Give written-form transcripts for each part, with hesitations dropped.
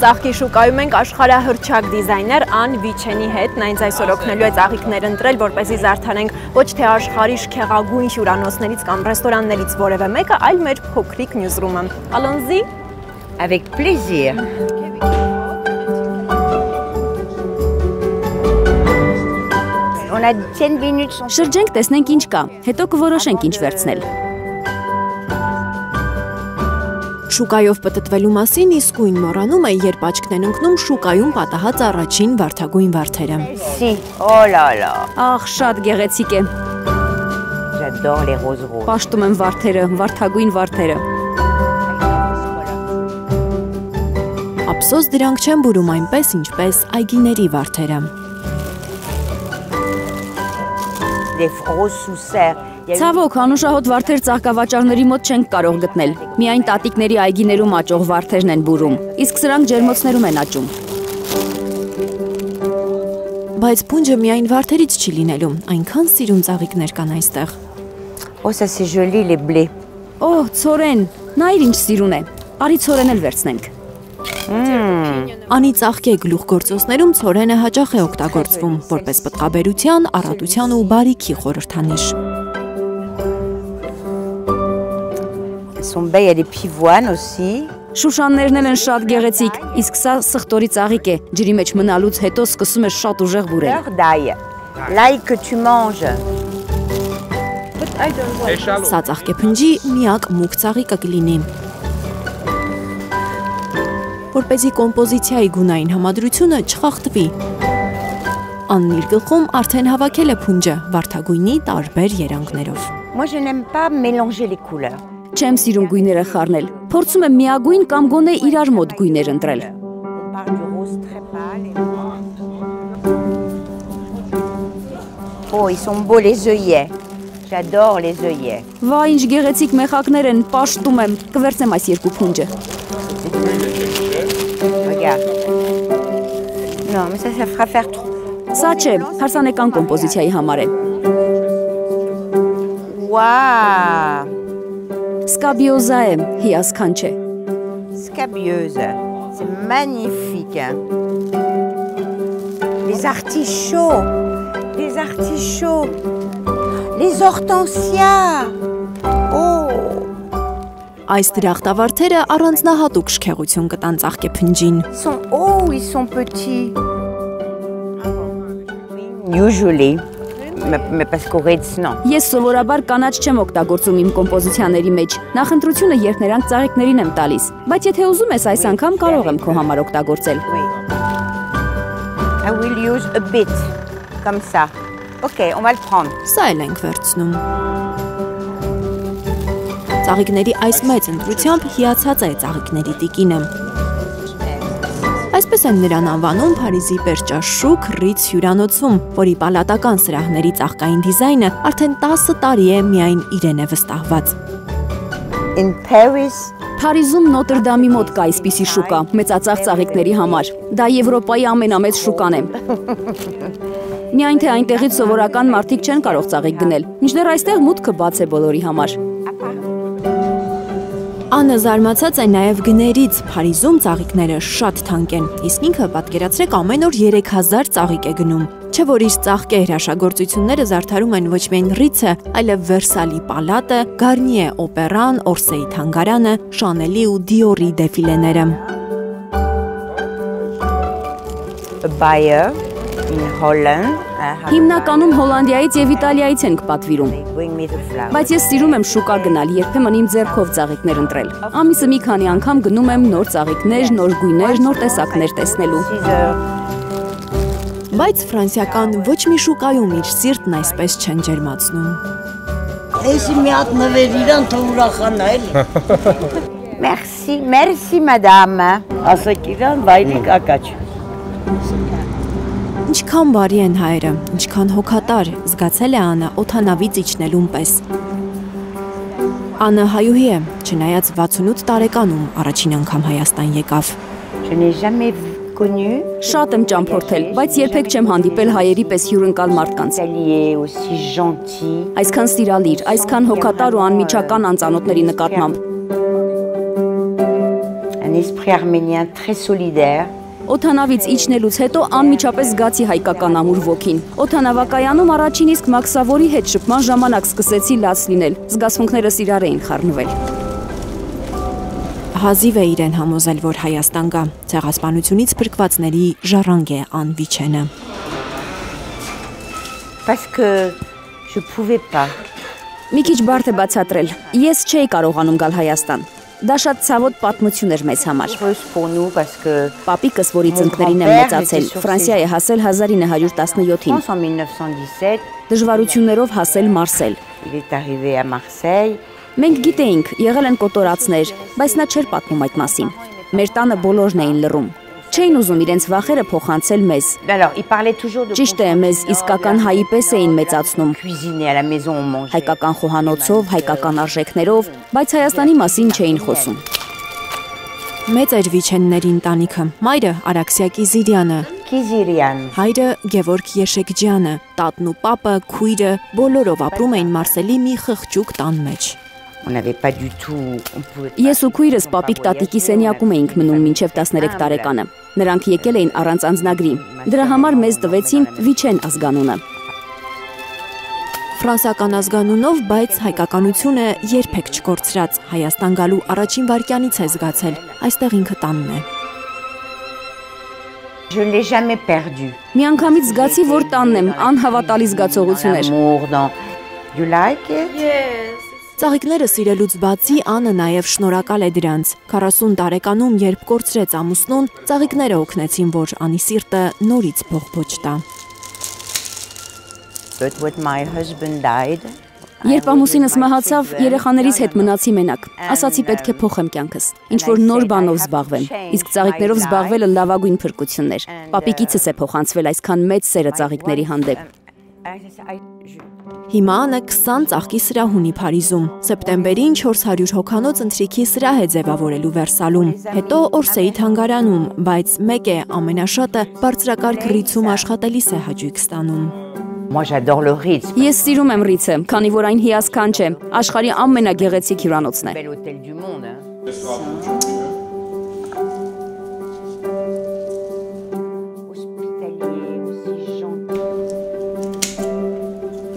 Ծաղկի շուկայում ենք աշխարհահռչակ դիզայներ Ան Վիչենի հետ, նա ինձ այսօր օգնելու է ծաղիկներ ընտրել, որպեսզի զարդարենք ոչ թե աշխարհի շքեղագույն հյուրանոցներից կամ ռեստորաններից որևէ մեկը, այլ մեր փոքրիկ նյուզրումը։ Allons-y. Avec plaisir. On a 10 minutes. Շրջենք, տեսնենք ինչ կա, հետո կորոշենք ինչ վերցնել։ Շուկայով պտտվելու մասին իսկույն մոռանում է, երբ աչքն են ընկնում շուկայում պատահած առաջին վարդագույն վարդերը։ Si, oh là là. Ախ, շատ գեղեցիկ է։ J'adore les roses roses. Պաշտում եմ վարդերը, վարդագույն վարդերը։ Ափսոս դրանք չեն բուրում այնպես, ինչպես այգիների վարդերը։ Des roses sous serre. Ցավոք, անուշահոտ վարդեր ծաղկավաճառների մոտ չենք կարող գտնել։ Միայն տատիկների այգիներում աճող վարդերն են բուրում, իսկ սրանք ջերմոցներում են աճում։ Բայց փունջը միայն վարդերից չի լինելու, այնքան սիրուն ծաղիկներ կան այստեղ։ Oh, ça c'est joli les blés. Օհ, ցորեն, նայր ինչ սիրուն է։ Արի ցորեն էլ վերցնենք։ Անի ծաղկե գլուխգործոցներում ցորենը հաճախ է օգտագործվում, որպես պտղաբերության, առատության ու բարիքի խորհրդանիշ։ Son bel, il y a des pivoines aussi. Շուշաններն են շատ գեղեցիկ, իսկ սա սխտորի ծաղիկ է։ Ջրի մեջ մնալուց հետո սկսում է շատ ուժեղ բուրել։ Fleur d'ail. L'ail que tu manges. Սա ծաղկեփնջի միակ մուգ ծաղիկը կլինի։ Որպեսզի կոմպոզիցիայի գունային համադրությունը չխախտվի։ Անն իր գլխում արդեն հավաքել է փունջը վարդագույնի տարբեր երանգներով։ Moi, je n'aime pas mélanger les couleurs. Չեմ սիրում գույները խառնել։ Փորձում եմ միագույն կամ գոնե իրար մոտ գույներ ընտրել։ On parle du rose très pâle. Oh, ils sont beaux les œillets. J'adore les œillets. Վա, ինչ գեղեցիկ մեխակներ են, պաշտում եմ։ Կվերցեմ այս երկու փունջը։ Regarde. Non, mais ça fera faire trop. Սա չէ, հարսանեկան կոմպոզիցիայի համար է։ Waouh! Սկաբիոզա է, հիասքանչ է։ Scabieuse. C'est magnifique. Les artichauts. Les artichauts. Les hortensias. Oh! Այս դրախտավարդերը առանձնահատուկ շքեղություն կտան ծաղկեփնջին։ Ils sont hauts, ils sont petits. Usually. Mais parce qu'au Ritz, non. Ես սովորաբար կանաչ չեմ օգտագործում իմ կոմպոզիցիաների մեջ։ Նախընտրությունը երբ նրանք ծաղիկներին եմ տալիս։ Բայց եթե ուզում ես այս անգամ կարող եմ քո համար օգտագործել։ Oui. I will use a bit. Comme ça. Ok, on va le prendre. Սա էլ ենք վերցնում։ Ծաղիկների այս մեծ ընտրությամբ հիացած է ծաղիկների տիկինը։ Այսպես են նրան անվանում Փարիզի Պերճաշուկ Ritz հյուրանոցում, որի պալատական սրահների ծաղկային դիզայնը արդեն 10 տարի է միայն իրեն է վստահված։ In Paris. Փարիզում Նոտրդամի մոտ կա այսպիսի շուկա, մեծածաղ ծաղիկների համար։ Դա Եվրոպայի ամենամեծ շուկան է։ Միայն թե այնտեղից սովորական մարդիկ չեն կարող ծաղիկ գնել, մինչդեռ այստեղ մուտքը բաց է բոլորի համար։ Անը զարմացած է նաև գներից, Փարիզում ծաղիկները շատ թանկ են, իսկ ինքը պատկերացրեք ամեն օր 3000 ծաղիկ է գնում։ Չէ որ իր ծաղկե հրաշագործությունները զարդարում են ոչ միայն Ritz-ը, այլև Վերսալի պալատը, Garnier օպերան, Օրսեի թանգարանը, Chanel-ի ու Dior-ի դեֆիլեները։ Bayer in Holland. Հիմնականում Հոլանդիայից եւ Իտալիայից ենք պատվիրում։ Bring me the flower. Բայց ես սիրում եմ շուկա գնալ, երբեմն իմ ձեռքով ծաղիկներ ընտրել։ Ամիսը մի քանի անգամ գնում եմ նոր ծաղիկներ, նոր գույներ, նոր տեսակներ տեսնելու։ 6 heures. Բայց ֆրանսիական ոչ մի շուկայում իր սիրտն այսպես չեն ջերմացնում։ Էսի մի հատ նվեր իրան թող ուրախանա էլի։ Merci, merci madame. Ասեք իրան վայրիկ ակաչ։ Ինչքան բարի են հայերը, ինչքան հոգատար, զգացել է Անը օդանավից իջնելուն պես։ Անը հայուհի է, չնայած 68 տարեկանում առաջին անգամ Հայաստան եկավ։ Je n'ai jamais connu. Շատ եմ ճամփորդել, բայց երբեք չեմ հանդիպել հայերի պես հյուրընկալ մարդկանց։ Italier aussi gentil. Այսքան սիրալիր, այսքան հոգատար ու անմիջական անծանոթների նկատմամբ։ Un un esprit arménien très solidaire. Օթանավից իջնելուց հետո անմիջապես զգացի հայկական ամուր ոգին։ Օթանավակայանում առաջին իսկ մաքսավորի հետ շփման ժամանակ սկսեցի լաց լինել։ Զգացմունքներս իրար էին խառնվել։ Հազիվ է իրեն համոզել, որ Հայաստան գա։ Ցեղասպանությունից փրկվածների ժառանգ է Անվիչենը։ Parce que je pouvais pas. Մի քիչ բարդ է բացատրել։ Ես չէի կարողանում գալ Հայաստան։ Դա շատ ցավոտ պատմություն էր մեզ համար։ Պապիկս, որի ծնկներին եմ մեծացել, Ֆրանսիա է հասել 1917-ին։ Դժվարություններով հասել Մարսել։ Մենք գիտեինք, եղել են կոտորածներ, բայց նա չէր պատմում այդ մասին։ Մեր տանը բոլորն էին լռում։ Չէին ուզում իրենց վախերը փոխանցել մեզ։ Ճիշտ է, մեզ իսկական հայի պես էին մեծացնում։ Հայկական խոհանոցով, հայկական արժեքներով, բայց Հայաստանի մասին չէին խոսում։ Մեծ էր Վիչենների ընտանիքը։ Մայրը Արաքսիա Կիզիրյանը, հայրը Գևորգ Եշեքջյանը, տատն ու պապը, քույրը բոլորով ապրում էին Մարսելի մի խղճուկ տան մեջ։ Ես ու քույրս պապիկ տատիկի սենյակում էինք մնում մինչև 13 տարեկանը։ Նրանք եկել էին առանց անձնագրի։ Դրա համար մեզ տվեցին Վիչեն ազգանունը։ Ֆրանսիական ազգանունով, բայց հայկականությունը երբեք չկորցրած, Հայաստան գալու առաջին վայրկյանից է զգացել, այստեղ ինքը տանն է։ Մի անգամից զգացի, որ տանն եմ, անհավատալի զգացողություն էր։ Ծաղիկները սիրելուց բացի Անը նաև շնորհակալ է դրանց։ 40 տարեկանում, երբ կորցրեց ամուսնուն, ծաղիկները օգնեցին, որ Անի սիրտը նորից բողբոջ տա։ Երբ ամուսինս մահացավ, երեխաներից հետ մնացի մենակ։ Ասացի պետք է փոխեմ կյանքս, ինչ-որ նոր բանով զբաղվեմ։ Իսկ ծաղիկներով զբաղվելը լավագույն փրկությունն էր։ Պապիկիցս է փոխանցվել այսքան մեծ սերը ծաղիկների հանդեպ։ Հիմա Անը 20 ծաղկի սրահ ունի Փարիզում։ Սեպտեմբերին 400 հոգանոց ընթրիքի սրահ է ձևավորելու Վերսալում, հետո Օրսեի թանգարանում, բայց մեկ է ամենաշատը բարձրակարգ ռիցում աշխատելիս է հաճույք ստանում։ Ես սիրում եմ Ռիցը, քանի որ այն հիասքանչ է, աշխարհի ամենագեղեցիկ հյուրանոցն է։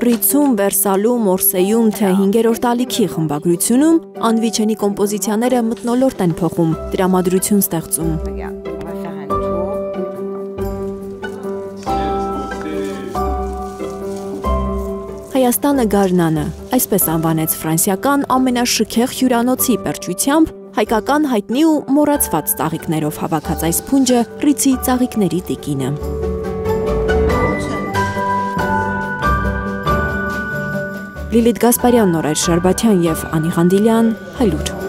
Ռիցում, Վերսալում, Օրսեյում, թե 5-րդ ալիքի խմբագրությունում Անվիչենի կոմպոզիցիաները մթնոլորտ են փոխում, տրամադրություն ստեղծում։ Հայաստանը գարնանը, այսպես անվանեց ֆրանսիական ամենաշքեղ հյուրանոցի պերճությամբ հայկական հայտնի ու մոռացված ծաղիկներով հավաքած այս փունջը Ռիցի ծաղիկների տիկինը։ Լիլիթ Գասպարյան, Նորայր Շարբաթյան և Անի Ղանդիլյան, Հայլուր։